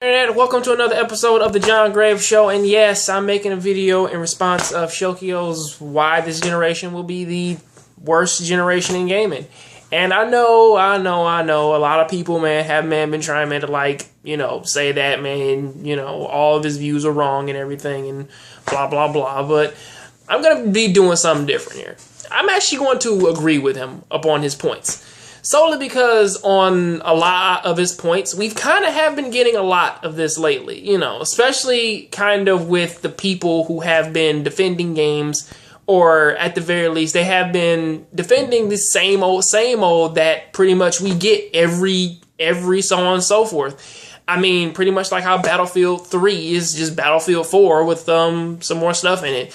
And welcome to another episode of the John Graves Show. And yes, I'm making a video in response of Shokio's why this generation will be the worst generation in gaming. And I know, a lot of people, have been trying, to say that, all of his views are wrong and everything and blah, blah, blah. But I'm going to be doing something different here. I'm actually going to agree with him upon his points. Solely because on a lot of his points, we've kind of have been getting a lot of this lately, especially kind of with the people who have been defending games, or at the very least, they have been defending the same old that pretty much we get every so on and so forth. I mean, pretty much like how Battlefield 3 is just Battlefield 4 with some more stuff in it.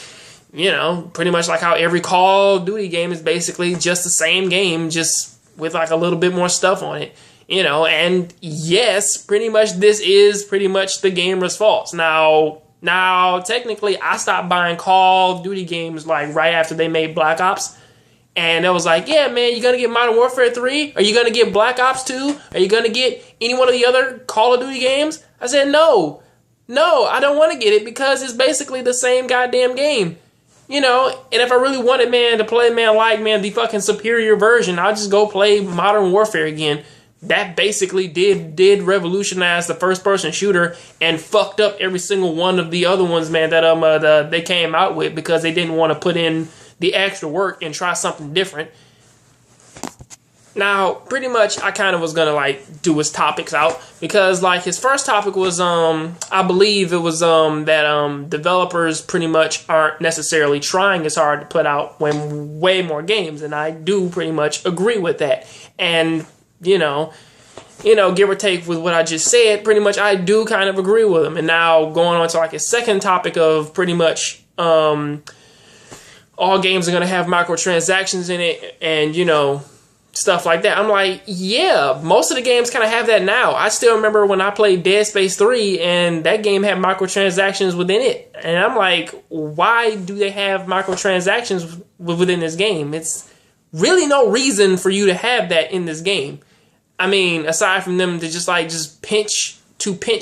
Pretty much like how every Call of Duty game is basically just the same game, just with like a little bit more stuff on it, and yes, pretty much this is pretty much the gamer's fault. Now, technically, I stopped buying Call of Duty games like right after they made Black Ops, and it was like, yeah, man, you're gonna get Modern Warfare 3? Are you gonna get Black Ops 2? Are you gonna get any one of the other Call of Duty games? I said, no, I don't want to get it because it's basically the same goddamn game. And if I really wanted, to play, the fucking superior version, I'll just go play Modern Warfare again. That basically did revolutionize the first-person shooter and fucked up every single one of the other ones, that they came out with because they didn't want to put in the extra work and try something different. Now, pretty much, I kind of was gonna do his topics out because his first topic was I believe it was that developers pretty much aren't necessarily trying as hard to put out way more games, and I do pretty much agree with that. And give or take with what I just said, pretty much I do kind of agree with him. And now going on to his second topic of pretty much all games are gonna have microtransactions in it, and stuff like that. I'm like, yeah, most of the games kind of have that now. I still remember when I played Dead Space 3 and that game had microtransactions within it. And I'm like, why do they have microtransactions within this game? It's really no reason for you to have that in this game. I mean, aside from them to just pinch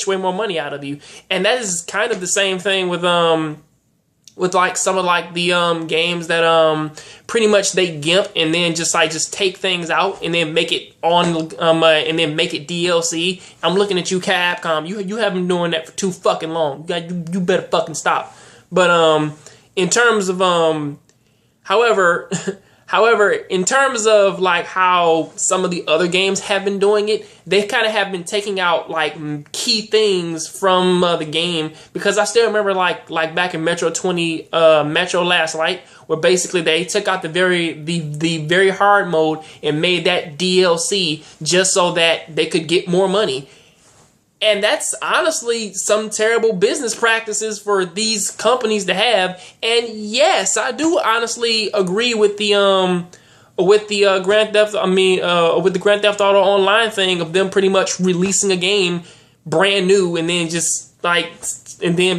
way more money out of you. And that is kind of the same thing with some of the games that pretty much they gimp and then just take things out and then make it on and then make it DLC. I'm looking at you, Capcom. You have been doing that for too fucking long. You better fucking stop. But in terms of However, in terms of how some of the other games have been doing it, they kind of have been taking out key things from the game, because I still remember like back in Metro Last Light, where basically they took out the very hard mode and made that DLC just so that they could get more money. And that's honestly some terrible business practices for these companies to have. And yes, I do honestly agree with the Grand Theft Auto Online thing of them pretty much releasing a game brand new and then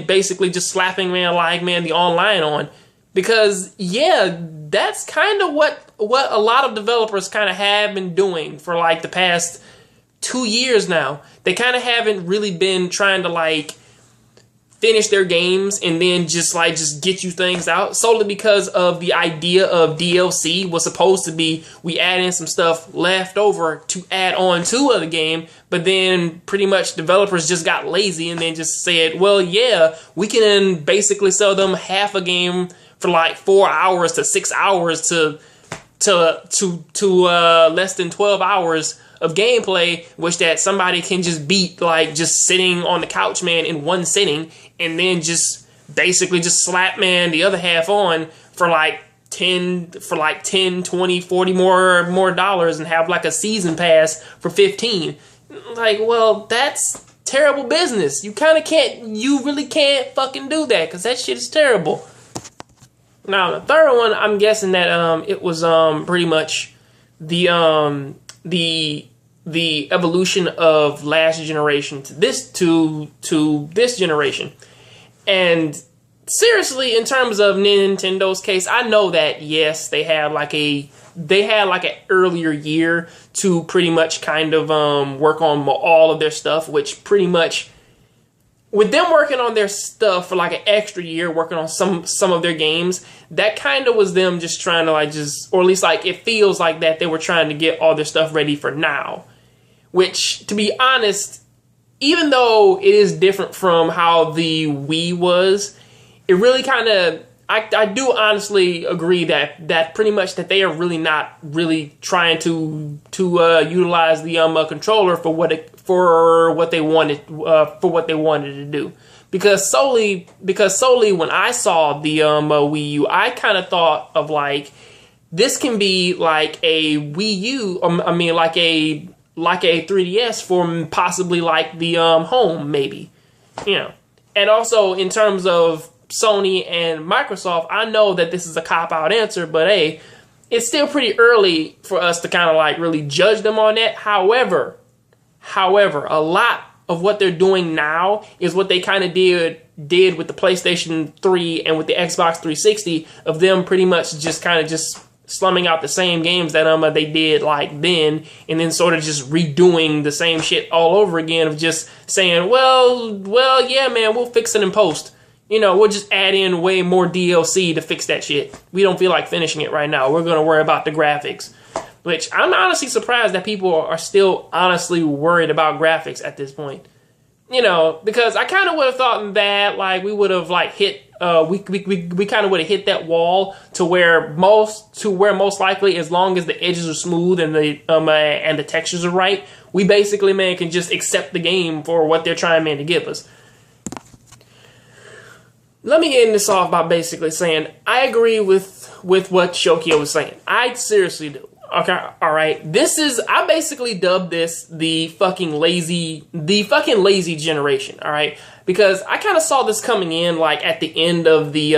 basically just slapping the online on. Because yeah, that's kind of what a lot of developers kind of have been doing for the past 2 years now. They kind of haven't really been trying to finish their games and then just get you things out, solely because of the idea of DLC was supposed to be we add in some stuff left over to add on to the game, but then pretty much developers just got lazy and then just said, well, yeah, we can basically sell them half a game for 4 hours to 6 hours to less than 12 hours of gameplay, which that somebody can just beat just sitting on the couch, in one sitting, and then just basically just slap the other half on for 10, 20, 40 more dollars and have a season pass for 15. Well, that's terrible business. You really can't fucking do that, because that shit is terrible. Now the third one, I'm guessing that it was pretty much the evolution of last generation to this generation. And seriously, in terms of Nintendo's case, I know that yes, they had an earlier year to pretty much kind of work on all of their stuff, which pretty much with them working on their stuff for like an extra year, working on some of their games, that kind of was them just trying to like or at least like it feels like that they were trying to get all their stuff ready for now. Which, to be honest, even though it is different from how the Wii was, it really kind of, I do honestly agree that pretty much that they are really not really trying to utilize the controller for what they wanted to do, because solely when I saw the Wii U, I kind of thought of like, this can be like a Wii U, like a 3DS for possibly like the home, maybe, and also in terms of Sony and Microsoft, I know that this is a cop-out answer, but hey, it's still pretty early for us to kind of like really judge them on that. However, a lot of what they're doing now is what they kind of did with the PlayStation 3 and with the Xbox 360, of them pretty much just kind of just slumming out the same games that they did like then, and then sort of just redoing the same shit all over again, of just saying, well, yeah, man, we'll fix it in post. We'll just add in way more DLC to fix that shit. We don't feel like finishing it right now. We're going to worry about the graphics. Which, I'm honestly surprised that people are still honestly worried about graphics at this point. Because I kind of would have thought that, like, we would have, like, hit, we kind of would have hit that wall to where most likely, as long as the edges are smooth and the textures are right, we basically, man, can just accept the game for what they're trying, man, to give us. Let me end this off by basically saying I agree with what Shokio was saying. I seriously do. Okay, all right. I basically dubbed this the fucking lazy generation. All right, because I kind of saw this coming in like at the end of the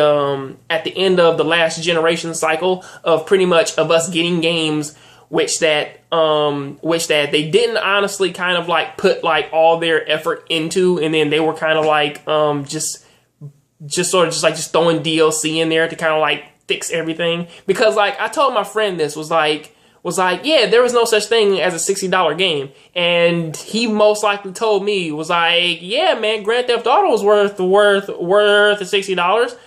last generation cycle of pretty much of us getting games which that they didn't honestly kind of like put like all their effort into, and then they were kind of like just throwing DLC in there to kind of like fix everything. Because like I told my friend this was like, yeah, there was no such thing as a $60 game, and he most likely told me was like, yeah, man, Grand Theft Auto was worth $60.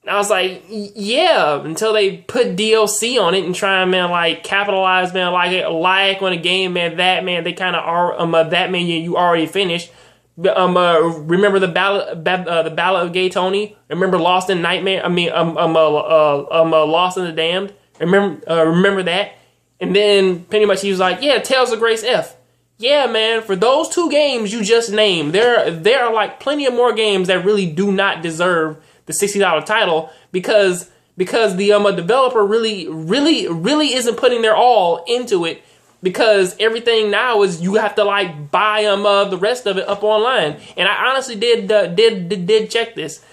And I was like, yeah, until they put DLC on it and try and, man, like capitalize, man, like on a game, man, that, man, they kind of are that, man, you already finished. Remember the Ballad of Gay Tony? Remember Lost in Nightmare? Lost in the Damned. Remember that? And then pretty much he was like, yeah, Tales of Grace F. Yeah, man, for those two games you just named, there are like plenty of more games that really do not deserve the $60 title, because the developer really isn't putting their all into it. Because everything now is you have to like buy the rest of it up online, and I honestly did check this.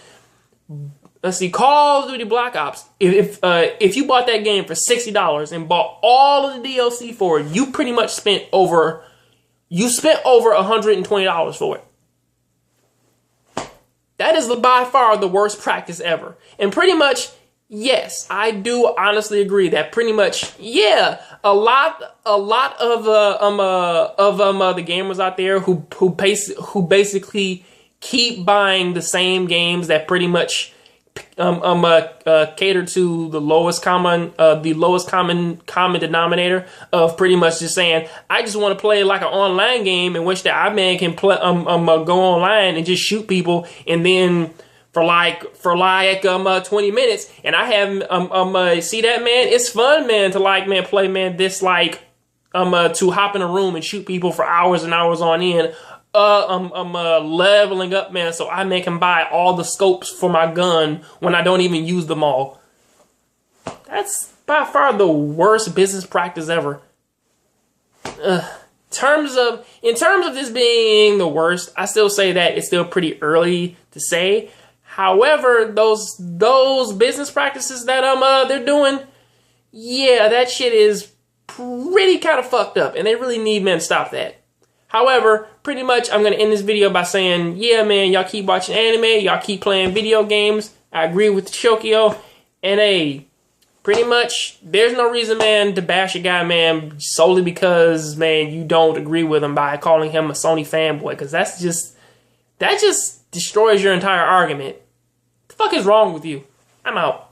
Let's see, Call of Duty Black Ops. If you bought that game for $60 and bought all of the DLC for it, you pretty much spent over $120 for it. That is by far the worst practice ever, and pretty much. Yes, I do honestly agree that pretty much, yeah, a lot of the gamers out there who basically keep buying the same games that pretty much cater to the lowest common denominator of pretty much just saying, I just want to play like an online game in which that I, man, can play go online and just shoot people, and then for 20 minutes, and I have see that, man, it's fun, man, to like, man, play, man, this like to hop in a room and shoot people for hours and hours on end. Leveling up, man, so I, man, can buy all the scopes for my gun when I don't even use them all. That's by far the worst business practice ever. In terms of this being the worst, I still say that it's still pretty early to say. However, those business practices that they're doing, yeah, that shit is pretty kind of fucked up, and they really need men to stop that. However, pretty much I'm going to end this video by saying, yeah, man, y'all keep watching anime, y'all keep playing video games. I agree with Shokio, and hey, pretty much there's no reason, man, to bash a guy, man, solely because, man, you don't agree with him by calling him a Sony fanboy, because that's just destroys your entire argument. The fuck is wrong with you? I'm out.